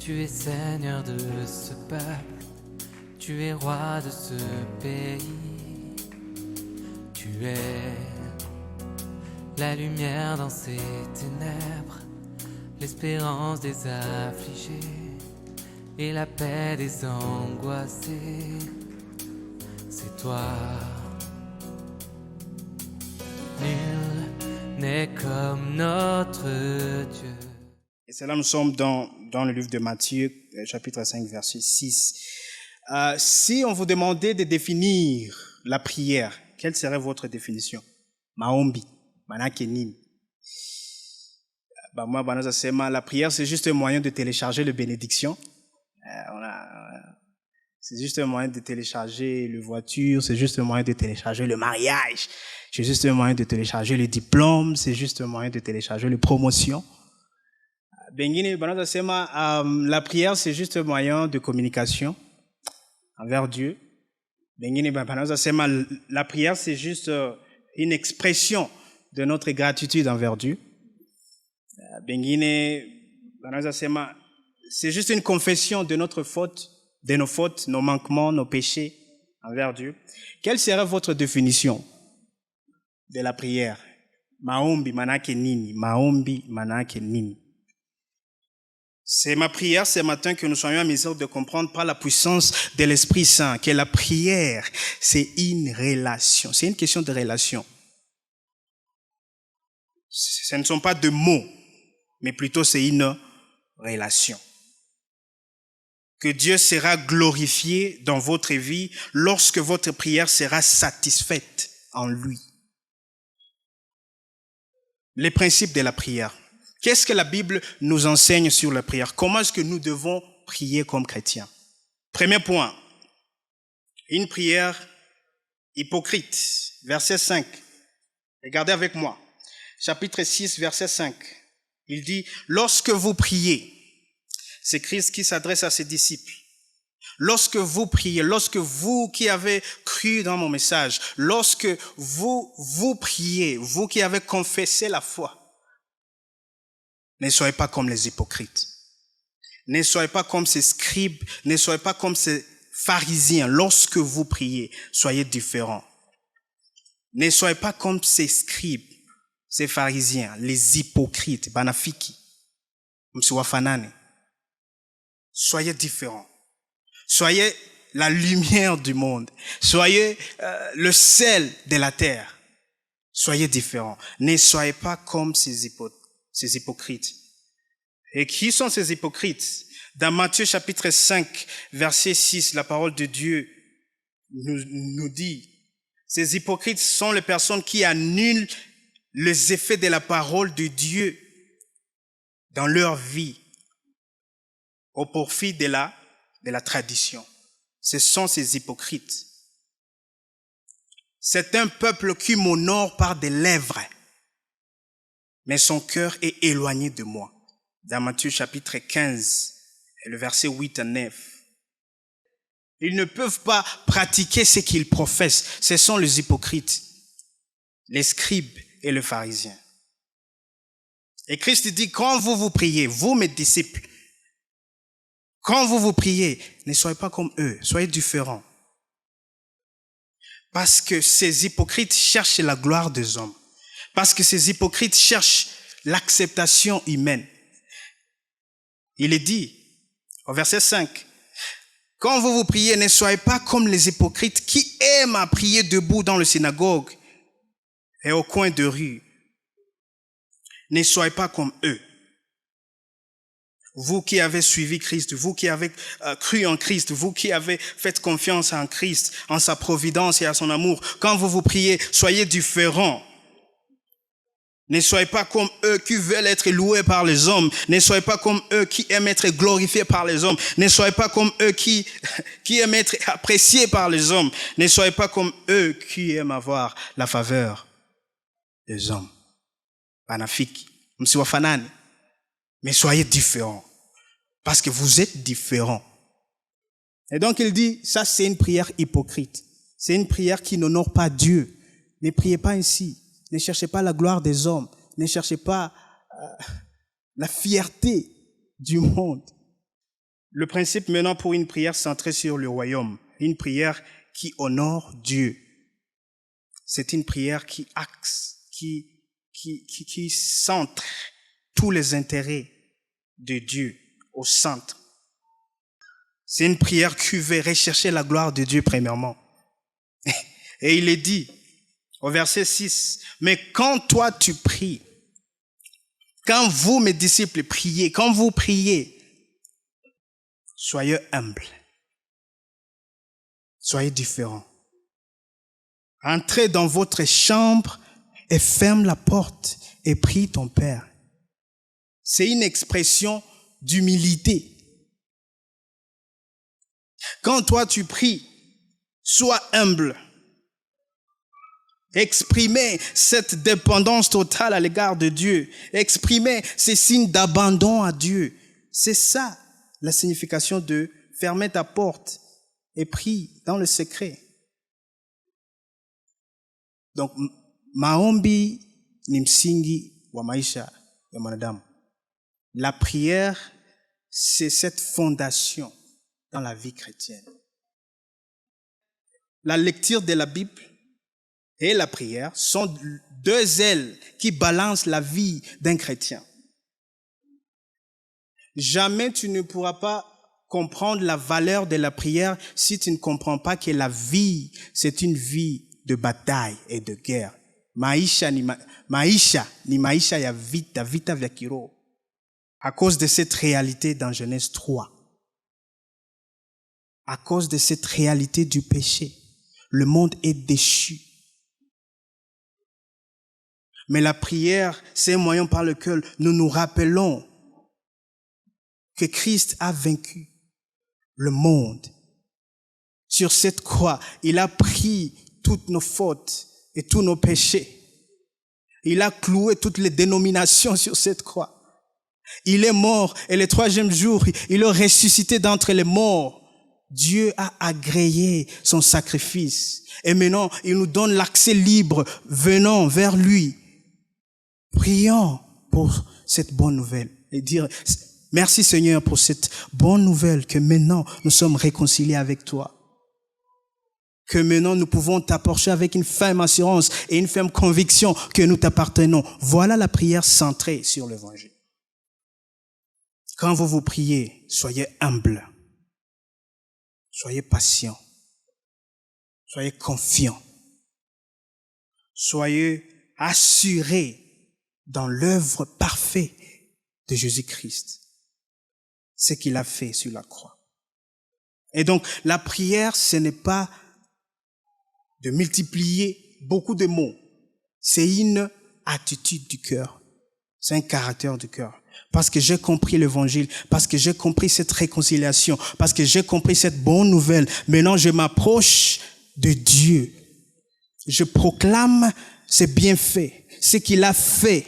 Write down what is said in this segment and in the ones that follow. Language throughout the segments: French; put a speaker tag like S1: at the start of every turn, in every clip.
S1: Tu es Seigneur de ce peuple, tu es roi de ce pays. Tu es la lumière dans ces ténèbres, l'espérance des affligés et la paix des angoissés. C'est toi. Nul n'est comme notre Dieu.
S2: Et c'est là nous sommes dans le livre de Matthieu, chapitre 5, verset 6. Si on vous demandait de définir la prière, quelle serait votre définition? Maombi, manakenim. Moi, la prière, c'est juste un moyen de télécharger les bénédictions. C'est juste un moyen de télécharger la voiture, c'est juste un moyen de télécharger le mariage, c'est juste un moyen de télécharger le diplôme, c'est juste un moyen de télécharger les promotions. La prière, c'est juste un moyen de communication envers Dieu. La prière, c'est juste une expression de notre gratitude envers Dieu. C'est juste une confession de notre faute, de nos fautes, nos manquements, nos péchés envers Dieu. Quelle serait votre définition de la prière? Maombi manake nini? Maombi manake nini? C'est ma prière ce matin que nous soyons en mesure de comprendre par la puissance de l'Esprit Saint que la prière, c'est une relation. C'est une question de relation. Ce ne sont pas de mots, mais plutôt c'est une relation. Que Dieu sera glorifié dans votre vie lorsque votre prière sera satisfaite en lui. Les principes de la prière. Qu'est-ce que la Bible nous enseigne sur la prière? Comment est-ce que nous devons prier comme chrétiens? Premier point, une prière hypocrite. Verset 5. Regardez avec moi. Chapitre 6, verset 5. Il dit, lorsque vous priez, c'est Christ qui s'adresse à ses disciples. Lorsque vous priez, lorsque vous qui avez cru dans mon message, lorsque vous priez, vous qui avez confessé la foi, ne soyez pas comme les hypocrites. Ne soyez pas comme ces scribes, ne soyez pas comme ces pharisiens. Lorsque vous priez, soyez différents. Ne soyez pas comme ces scribes, ces pharisiens, les hypocrites, banafiki, msiwafanane. Soyez différents. Soyez la lumière du monde. Soyez le sel de la terre. Soyez différents. Ne soyez pas comme ces hypocrites. Et qui sont ces hypocrites? Dans Matthieu chapitre 5, verset 6, la parole de Dieu nous dit, ces hypocrites sont les personnes qui annulent les effets de la parole de Dieu dans leur vie au profit de la tradition. Ce sont ces hypocrites. C'est un peuple qui m'honore par des lèvres, mais son cœur est éloigné de moi. Dans Matthieu chapitre 15, le verset 8 à 9. Ils ne peuvent pas pratiquer ce qu'ils professent. Ce sont les hypocrites, les scribes et les pharisiens. Et Christ dit, quand vous priez, vous mes disciples, quand vous priez, ne soyez pas comme eux, soyez différents. Parce que ces hypocrites cherchent la gloire des hommes. Parce que ces hypocrites cherchent l'acceptation humaine. Il est dit, au verset 5, quand vous priez, ne soyez pas comme les hypocrites qui aiment à prier debout dans le synagogue et au coin de rue. Ne soyez pas comme eux. Vous qui avez suivi Christ, vous qui avez cru en Christ, vous qui avez fait confiance en Christ, en sa providence et à son amour, quand vous priez, soyez différents. Ne soyez pas comme eux qui veulent être loués par les hommes. Ne soyez pas comme eux qui aiment être glorifiés par les hommes. Ne soyez pas comme eux qui aiment être appréciés par les hommes. Ne soyez pas comme eux qui aiment avoir la faveur des hommes. Banafiki, msiwafanane. Mais soyez différents. Parce que vous êtes différents. Et donc il dit, ça c'est une prière hypocrite. C'est une prière qui n'honore pas Dieu. Ne priez pas ainsi. Ne cherchez pas la gloire des hommes. Ne cherchez pas la fierté du monde. Le principe maintenant pour une prière centrée sur le royaume, une prière qui honore Dieu. C'est une prière qui axe, qui centre tous les intérêts de Dieu au centre. C'est une prière qui veut rechercher la gloire de Dieu premièrement. Et il est dit au verset 6, « Mais quand toi tu pries, quand vous mes disciples priez, quand vous priez, soyez humbles, soyez différents. Entrez dans votre chambre et ferme la porte et prie ton Père. » C'est une expression d'humilité. Quand toi tu pries, sois humble. Exprimez cette dépendance totale à l'égard de Dieu. Exprimez ces signes d'abandon à Dieu. C'est ça la signification de fermer ta porte et prie dans le secret. Donc, maombi ni msingi wa maisha ya mwanadamu. La prière, c'est cette fondation dans la vie chrétienne. La lecture de la Bible et la prière sont deux ailes qui balancent la vie d'un chrétien. Jamais tu ne pourras pas comprendre la valeur de la prière si tu ne comprends pas que la vie, c'est une vie de bataille et de guerre. Maisha ni maisha ya vita, vita vya kiroho. À cause de cette réalité dans Genèse 3. À cause de cette réalité du péché, le monde est déchu. Mais la prière, c'est un moyen par lequel nous nous rappelons que Christ a vaincu le monde. Sur cette croix, il a pris toutes nos fautes et tous nos péchés. Il a cloué toutes les dénominations sur cette croix. Il est mort et le troisième jour, il est ressuscité d'entre les morts. Dieu a agréé son sacrifice. Et maintenant, il nous donne l'accès libre. Venons vers lui. Prions pour cette bonne nouvelle. Et dire, merci Seigneur pour cette bonne nouvelle que maintenant nous sommes réconciliés avec toi. Que maintenant nous pouvons t'approcher avec une ferme assurance et une ferme conviction que nous t'appartenons. Voilà la prière centrée sur l'évangile. Quand vous priez, soyez humble. Soyez patient. Soyez confiant. Soyez assurés dans l'œuvre parfaite de Jésus-Christ. Ce qu'il a fait sur la croix. Et donc, la prière, ce n'est pas de multiplier beaucoup de mots. C'est une attitude du cœur. C'est un caractère du cœur. Parce que j'ai compris l'évangile, parce que j'ai compris cette réconciliation, parce que j'ai compris cette bonne nouvelle. Maintenant, je m'approche de Dieu. Je proclame ses bienfaits, ce qu'il a fait.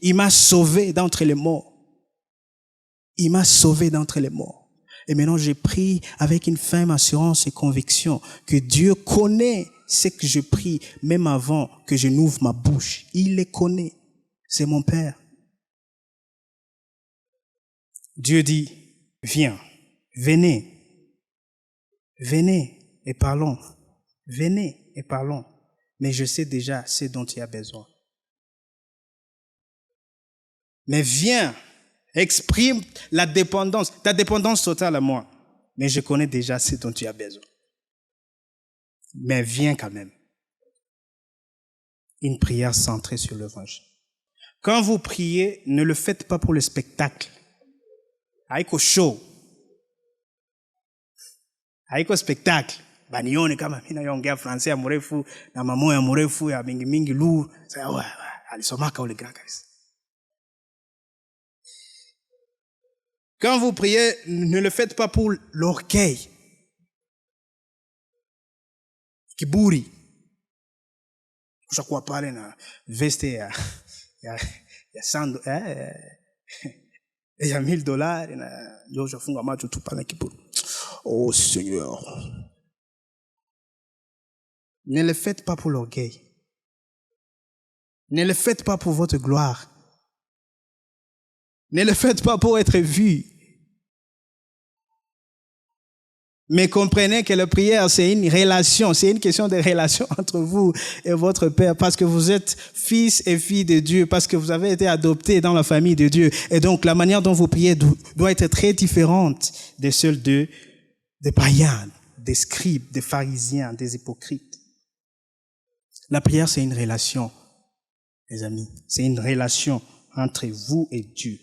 S2: Il m'a sauvé d'entre les morts. Il m'a sauvé d'entre les morts. Et maintenant, je prie avec une ferme assurance et conviction que Dieu connaît ce que je prie, même avant que je n'ouvre ma bouche. Il les connaît. C'est mon Père. Dieu dit, viens, venez et parlons. Venez et parlons. Mais je sais déjà ce dont tu as besoin. Mais viens, exprime ta dépendance totale à moi. Mais je connais déjà ce dont tu as besoin. Mais viens quand même. Une prière centrée sur l'évangile. Quand vous priez, ne le faites pas pour le spectacle. Haiko show. Haiko spectacle. Banione kama mimi naongea français ya mrefu na mamo ya mrefu ya mingi lu. Sasa alisomaka ule grand kabisa. Quand vous priez, ne le faites pas pour l'orgueil. Kiburi. Kushakuwa pale na veste ya sando ya $1000 na ndio ushafunga macho tu pale kiburi. Oh Seigneur. Ne le faites pas pour l'orgueil. Ne le faites pas pour votre gloire. Ne le faites pas pour être vu. Mais comprenez que la prière, c'est une relation, c'est une question de relation entre vous et votre Père, parce que vous êtes fils et filles de Dieu, parce que vous avez été adoptés dans la famille de Dieu. Et donc, la manière dont vous priez doit être très différente de celle des païens, des scribes, des pharisiens, des hypocrites. La prière, c'est une relation, les amis. C'est une relation entre vous et Dieu.